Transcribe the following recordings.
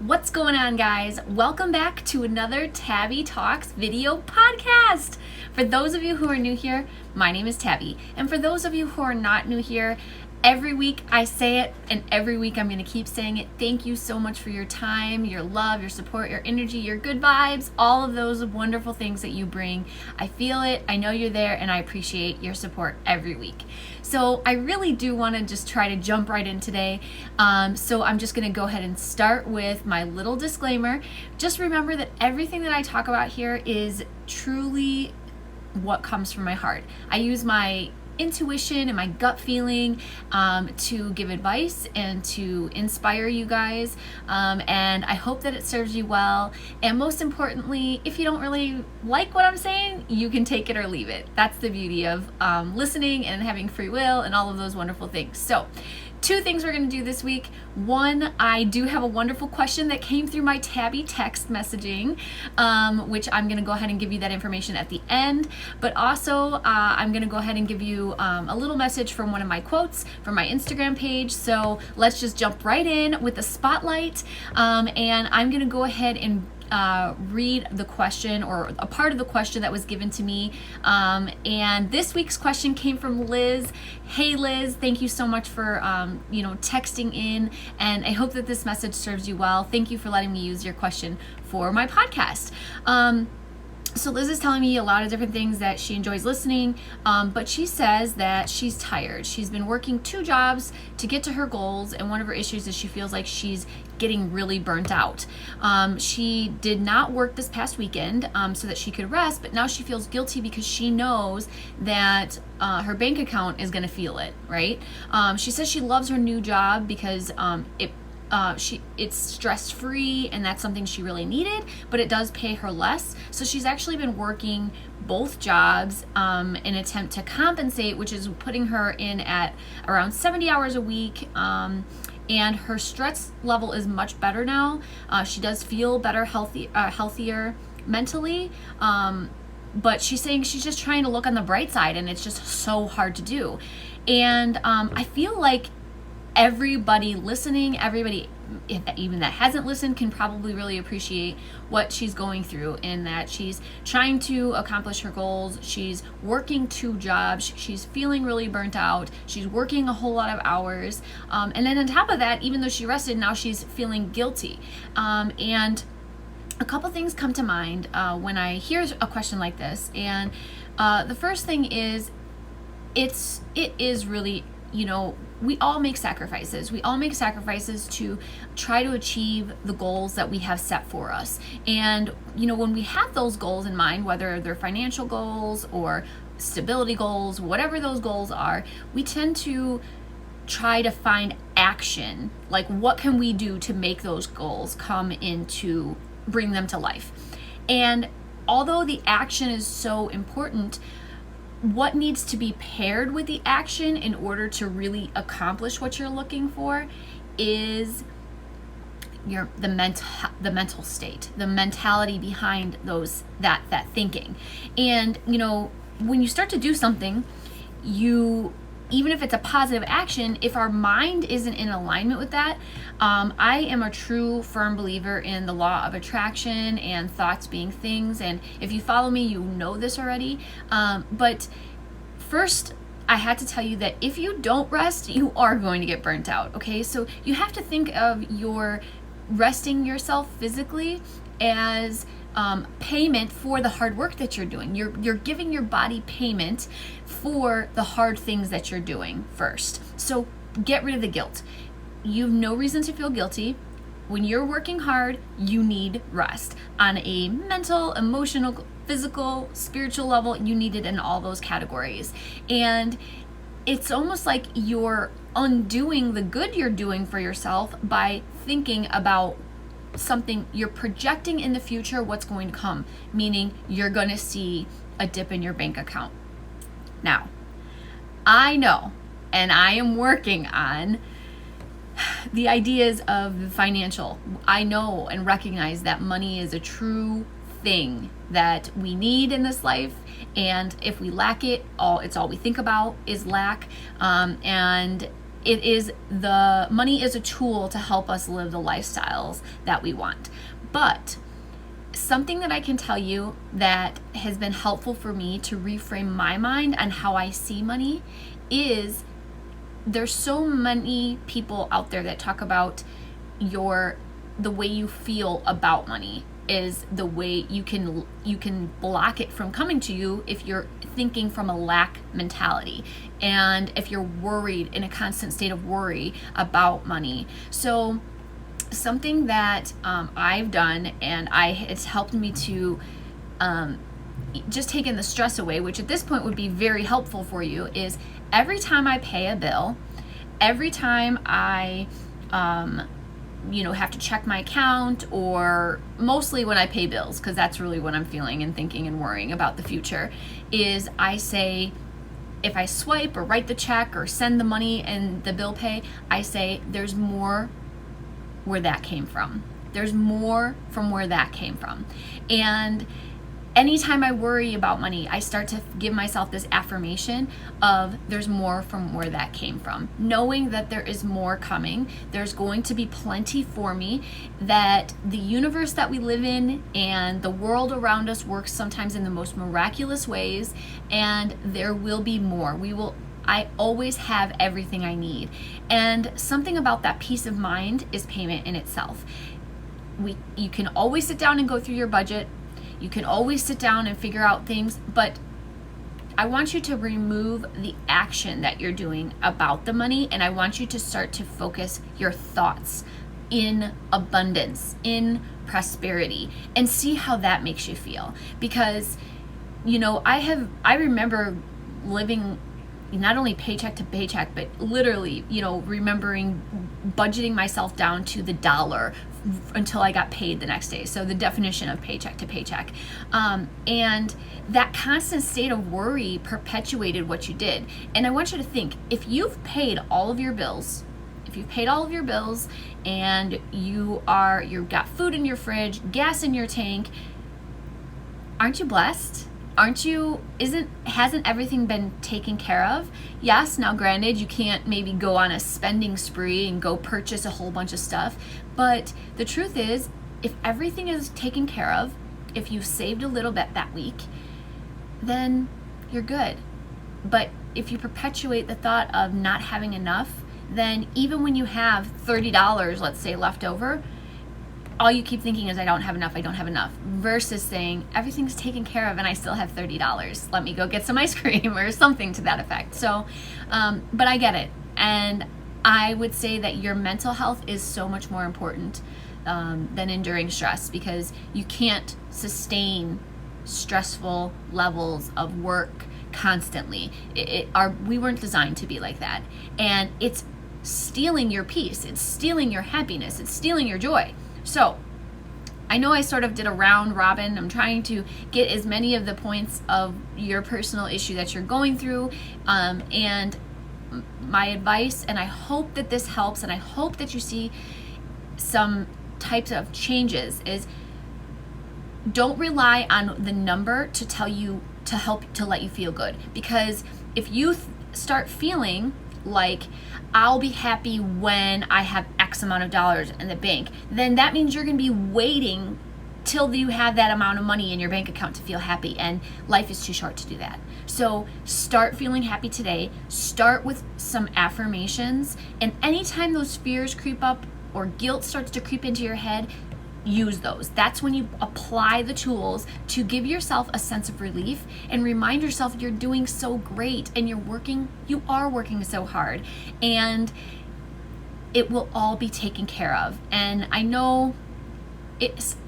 What's going on, guys? Welcome back to another Tabbie Talks video podcast. For those of you who are new here, my name is Tabbie. And for those of you who are not new here, every week I say it, and every week I'm going to keep saying it. Thank you so much for your time, your love, your support, your energy, your good vibes, all of those wonderful things that you bring. I feel it, I know you're there, and I appreciate your support every week. So I really do want to just try to jump right in today. So I'm just going to go ahead and start with my little disclaimer. Just remember that everything that I talk about here is truly what comes from my heart. I use my intuition and my gut feeling to give advice and to inspire you guys, and I hope that it serves you well. And most importantly, if you don't really like what I'm saying, you can take it or leave it. That's the beauty of listening and having free will and all of those wonderful things. So two things we're going to do this week. One, I do have a wonderful question that came through my Tabbie text messaging, which I'm going to go ahead and give you that information at the end. But also, I'm going to go ahead and give you a little message from one of my quotes from my Instagram page. So let's just jump right in with the spotlight. And I'm going to go ahead and read the question, or a part of the question that was given to me. And this week's question came from Liz. Hey Liz, thank you so much for texting in, and I hope that this message serves you well. Thank you for letting me use your question for my podcast. So Liz is telling me a lot of different things that she enjoys listening, but she says that she's tired. She's been working 2 jobs to get to her goals, and one of her issues is she feels like she's getting really burnt out. She did not work this past weekend so that she could rest, but now she feels guilty because she knows that her bank account is going to feel it, right? She says she loves her new job because it's stress-free, and that's something she really needed, but it does pay her less. So she's actually been working both jobs in an attempt to compensate, which is putting her in at around 70 hours a week. And her stress level is much better now. She does feel better, healthier mentally. But she's saying she's just trying to look on the bright side, and it's just so hard to do. And I feel like everybody listening, everybody even that hasn't listened, can probably really appreciate what she's going through, in that she's trying to accomplish her goals. She's working 2 jobs. She's feeling really burnt out. She's working a whole lot of hours. And then on top of that, even though she rested, now she's feeling guilty. And a couple things come to mind when I hear a question like this. And the first thing is, it is really, we all make sacrifices. We all make sacrifices to try to achieve the goals that we have set for us. And, when we have those goals in mind, whether they're financial goals or stability goals, whatever those goals are, we tend to try to find action. Like, what can we do to make those goals bring them to life? And although the action is so important, what needs to be paired with the action in order to really accomplish what you're looking for is the mental state, the mentality behind that thinking. And when you start to do something, even if it's a positive action, if our mind isn't in alignment with that, I am a true firm believer in the law of attraction and thoughts being things. And if you follow me, you know this already. But first, I had to tell you that if you don't rest, you are going to get burnt out. Okay, so you have to think of your resting yourself physically as payment for the hard work that you're doing. You're giving your body payment for the hard things that you're doing first. So get rid of the guilt. You have no reason to feel guilty. When you're working hard, you need rest. On a mental, emotional, physical, spiritual level, you need it in all those categories. And it's almost like you're undoing the good you're doing for yourself by thinking about something. You're projecting in the future what's going to come, meaning you're going to see a dip in your bank account. Now, I know, and I am working on the ideas of the financial. I know and recognize that money is a true thing that we need in this life, and if we lack it, it's all we think about is lack. And the money is a tool to help us live the lifestyles that we want. But something that I can tell you that has been helpful for me to reframe my mind on how I see money is there's so many people out there that talk about the way you feel about money is the way you can block it from coming to you if you're thinking from a lack mentality, and if you're worried, in a constant state of worry about money. So something that I've done, and it's helped me to just take in the stress away, which at this point would be very helpful for you, is every time I pay a bill, every time I have to check my account, or mostly when I pay bills, because that's really what I'm feeling and thinking and worrying about the future, is I say, if I swipe or write the check or send the money and the bill pay, I say there's more where that came from. There's more from where that came from. And anytime I worry about money, I start to give myself this affirmation of there's more from where that came from. Knowing that there is more coming, there's going to be plenty for me, that the universe that we live in and the world around us works sometimes in the most miraculous ways, and there will be more. I always have everything I need. And something about that peace of mind is payment in itself. You can always sit down and go through your budget. You can always sit down and figure out things, but I want you to remove the action that you're doing about the money, and I want you to start to focus your thoughts in abundance, in prosperity, and see how that makes you feel. Because, I remember living not only paycheck to paycheck, but literally, remembering budgeting myself down to the dollar until I got paid the next day. So the definition of paycheck to paycheck. And that constant state of worry perpetuated what you did. And I want you to think, if you've paid all of your bills, and you've got food in your fridge, gas in your tank, aren't you blessed? Hasn't everything been taken care of? Yes, now granted, you can't maybe go on a spending spree and go purchase a whole bunch of stuff, but the truth is, if everything is taken care of, if you've saved a little bit that week, then you're good. But if you perpetuate the thought of not having enough, then even when you have $30, let's say, left over, all you keep thinking is, I don't have enough, versus saying, everything's taken care of and I still have $30. Let me go get some ice cream or something to that effect. So, but I get it. And I would say that your mental health is so much more important than enduring stress, because you can't sustain stressful levels of work constantly. We weren't designed to be like that. And it's stealing your peace. It's stealing your happiness. It's stealing your joy. So I know I sort of did a round robin. I'm trying to get as many of the points of your personal issue that you're going through. And my advice, and I hope that this helps, and I hope that you see some types of changes, is don't rely on the number to tell you, to help to let you feel good. Because if you start feeling like, I'll be happy when I have X amount of dollars in the bank, then that means you're going to be waiting till you have that amount of money in your bank account to feel happy, and life is too short to do that. So start feeling happy today. Start with some affirmations, and anytime those fears creep up or guilt starts to creep into your head, use those. That's when you apply the tools to give yourself a sense of relief and remind yourself you're doing so great, and you are working so hard, and it will all be taken care of. And I know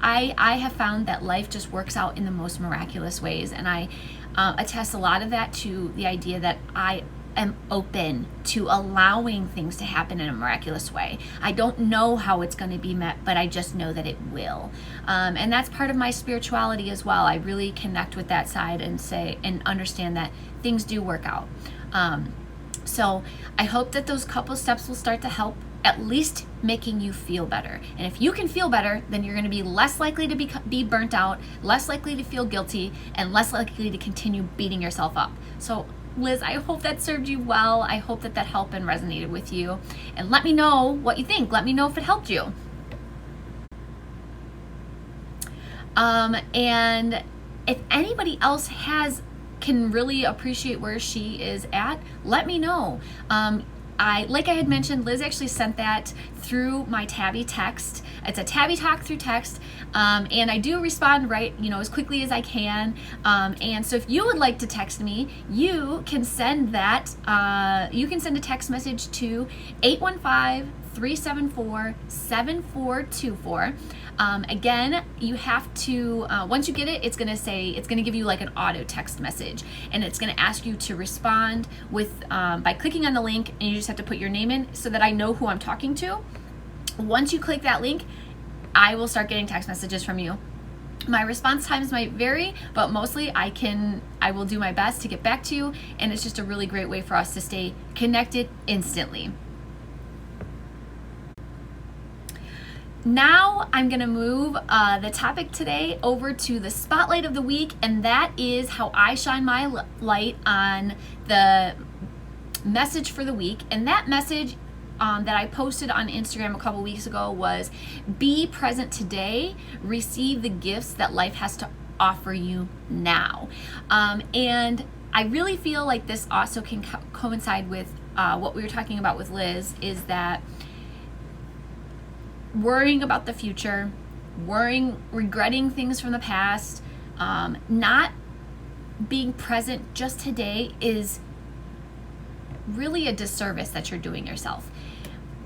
I have found that life just works out in the most miraculous ways, and I attest a lot of that to the idea that I am open to allowing things to happen in a miraculous way. I don't know how it's going to be met, but I just know that it will. And that's part of my spirituality as well. I really connect with that side and understand that things do work out. So I hope that those couple steps will start to help, at least making you feel better. And if you can feel better, then you're going to be less likely to be burnt out, less likely to feel guilty, and less likely to continue beating yourself up. So Liz, I hope that served you well. I hope that helped and resonated with you. And let me know what you think. Let me know if it helped you. And if anybody else can really appreciate where she is at, let me know. Like I had mentioned, Liz actually sent that through my Tabbie text. It's a Tabbie Talk through text, and I do respond right, as quickly as I can. And so if you would like to text me, you can send that. You can send a text message to 815-374-7424. Again, you have to, once you get it, it's going to give you like an auto text message, and it's going to ask you to respond with, by clicking on the link, and you just have to put your name in so that I know who I'm talking to. Once you click that link, I will start getting text messages from you. My response times might vary, but mostly I will do my best to get back to you, and it's just a really great way for us to stay connected instantly. Now I'm going to move the topic today over to the spotlight of the week, and that is how I shine my light on the message for the week. And that message that I posted on Instagram a couple weeks ago was, be present today, receive the gifts that life has to offer you now. And I really feel like this also can coincide with what we were talking about with Liz, is that worrying about the future, regretting things from the past, not being present just today is really a disservice that you're doing yourself.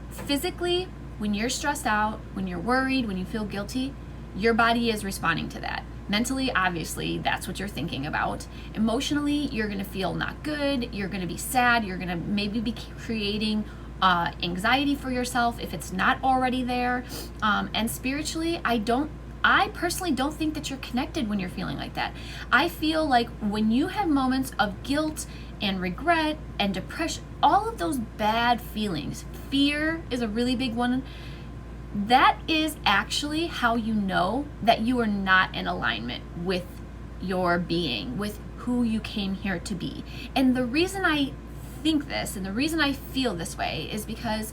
Physically, when you're stressed out, when you're worried, when you feel guilty, your body is responding to that. Mentally, obviously, that's what you're thinking about. Emotionally, you're going to feel not good, you're going to be sad, you're going to maybe be creating anxiety for yourself if it's not already there. And spiritually, I personally don't think that you're connected when you're feeling like that. I feel like when you have moments of guilt and regret and depression, all of those bad feelings, fear is a really big one. That is actually how you know that you are not in alignment with your being, with who you came here to be. And the reason I think this and the reason I feel this way is because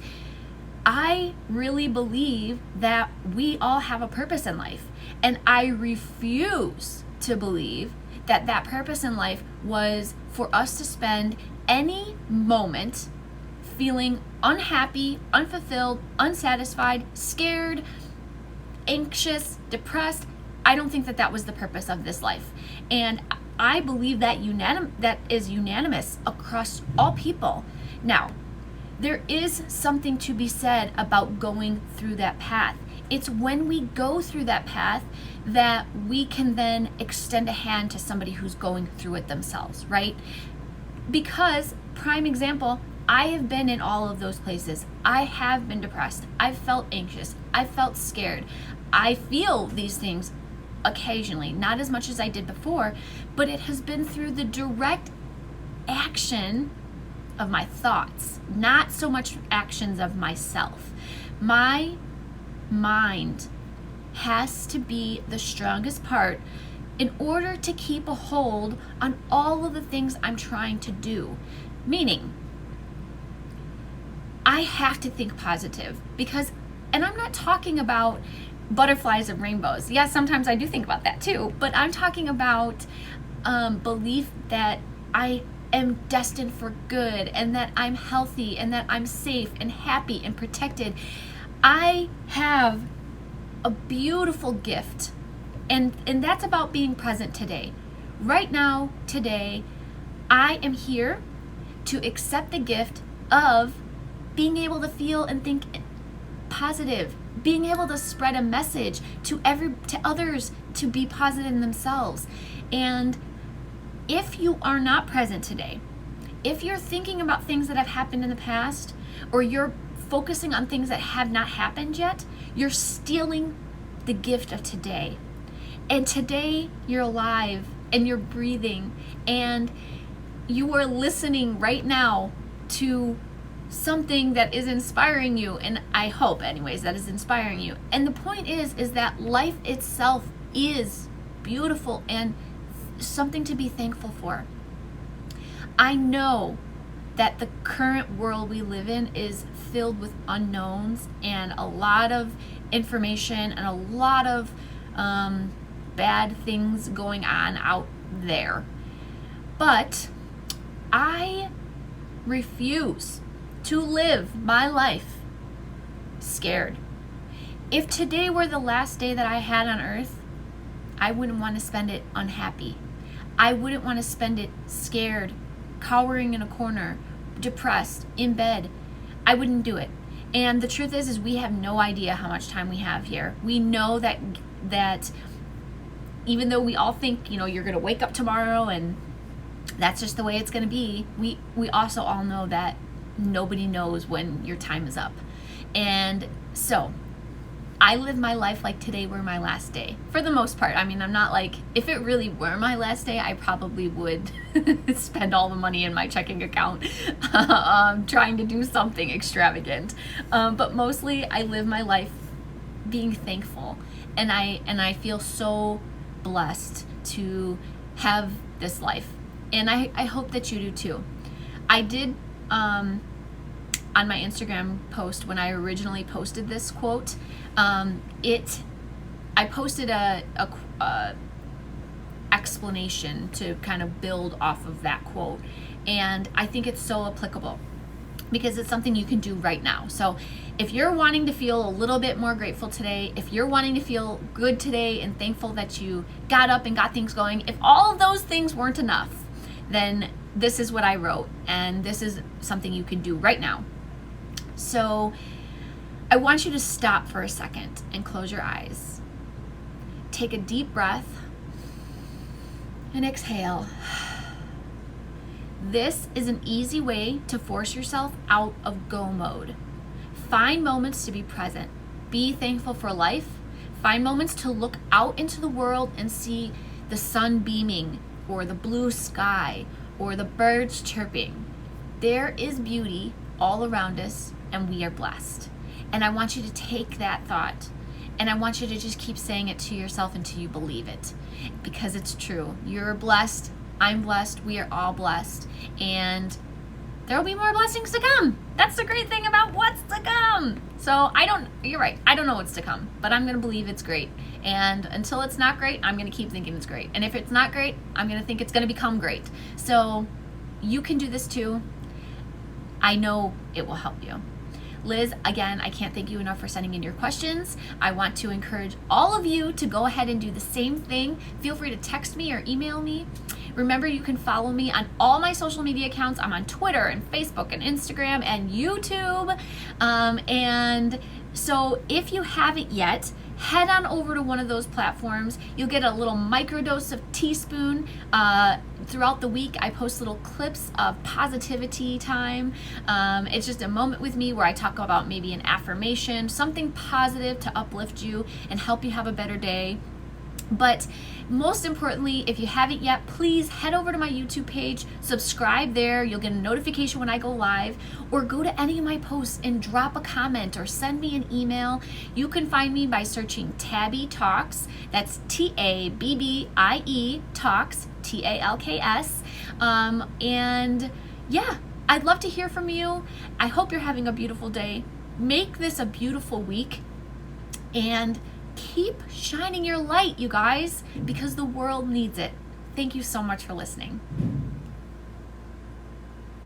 I really believe that we all have a purpose in life, and I refuse to believe that that purpose in life was for us to spend any moment feeling unhappy, unfulfilled, unsatisfied, scared, anxious, depressed. I don't think that that was the purpose of this life. And I believe that that is unanimous across all people. Now, there is something to be said about going through that path. It's when we go through that path that we can then extend a hand to somebody who's going through it themselves, right? Because, prime example, I have been in all of those places. I have been depressed. I've felt anxious. I felt scared. I feel these things occasionally, not as much as I did before, but it has been through the direct action of my thoughts, not so much actions of myself. My mind has to be the strongest part in order to keep a hold on all of the things I'm trying to do. Meaning, I have to think positive because, and I'm not talking about butterflies and rainbows. Yes, sometimes I do think about that too, but I'm talking about belief that I am destined for good and that I'm healthy and that I'm safe and happy and protected. I have a beautiful gift, and that's about being present today. Right now, today, I am here to accept the gift of being able to feel and think positive, being able to spread a message to others to be positive in themselves. And if you are not present today, if you're thinking about things that have happened in the past, or you're focusing on things that have not happened yet, you're stealing the gift of today. And today you're alive and you're breathing and you are listening right now to something that is inspiring you, and I hope anyways that is inspiring you. And the point is that life itself is beautiful and something to be thankful for. I know that the current world we live in is filled with unknowns and a lot of information and a lot of bad things going on out there. But I refuse to live my life scared. If today were the last day that I had on earth, I wouldn't want to spend it unhappy. I wouldn't want to spend it scared, cowering in a corner, depressed, in bed. I wouldn't do it. And the truth is we have no idea how much time we have here. We know that even though we all think, you're going to wake up tomorrow and that's just the way it's going to be, we also all know that nobody knows when your time is up. And so I live my life like today were my last day, for the most part. I mean, I'm not like, if it really were my last day, I probably would spend all the money in my checking account trying to do something extravagant. But mostly I live my life being thankful. And I feel so blessed to have this life. And I hope that you do too. I did, on my Instagram post, when I originally posted this quote, I posted a explanation to kind of build off of that quote, and I think it's so applicable because it's something you can do right now. So if you're wanting to feel a little bit more grateful today, if you're wanting to feel good today and thankful that you got up and got things going, if all of those things weren't enough, then this is what I wrote, and this is something you can do right now. So I want you to stop for a second and close your eyes. Take a deep breath and exhale. This is an easy way to force yourself out of go mode. Find moments to be present. Be thankful for life. Find moments to look out into the world and see the sun beaming, or the blue sky, or the birds chirping. There is beauty all around us, and we are blessed. And I want you to take that thought, and I want you to just keep saying it to yourself until you believe it, because it's true. You're blessed, I'm blessed, we are all blessed, and there will be more blessings to come. That's the great thing about what's to come. So you're right, I don't know what's to come, but I'm gonna believe it's great. And until it's not great, I'm gonna keep thinking it's great. And if it's not great, I'm gonna think it's gonna become great. So you can do this too. I know it will help you. Liz, again, I can't thank you enough for sending in your questions. I want to encourage all of you to go ahead and do the same thing. Feel free to text me or email me. Remember, you can follow me on all my social media accounts. I'm on Twitter and Facebook and Instagram and YouTube. And so if you haven't yet, head on over to one of those platforms. You'll get a little microdose of teaspoon. Throughout the week, I post little clips of positivity time. It's just a moment with me where I talk about maybe an affirmation, something positive to uplift you and help you have a better day. But most importantly, if you haven't yet, please head over to my YouTube page, subscribe there. You'll get a notification when I go live, or go to any of my posts and drop a comment or send me an email. You can find me by searching Tabbie Talks. That's Tabbie Talks, Talks. And yeah, I'd love to hear from you. I hope you're having a beautiful day. Make this a beautiful week, and keep shining your light, you guys, because the world needs it. Thank you so much for listening.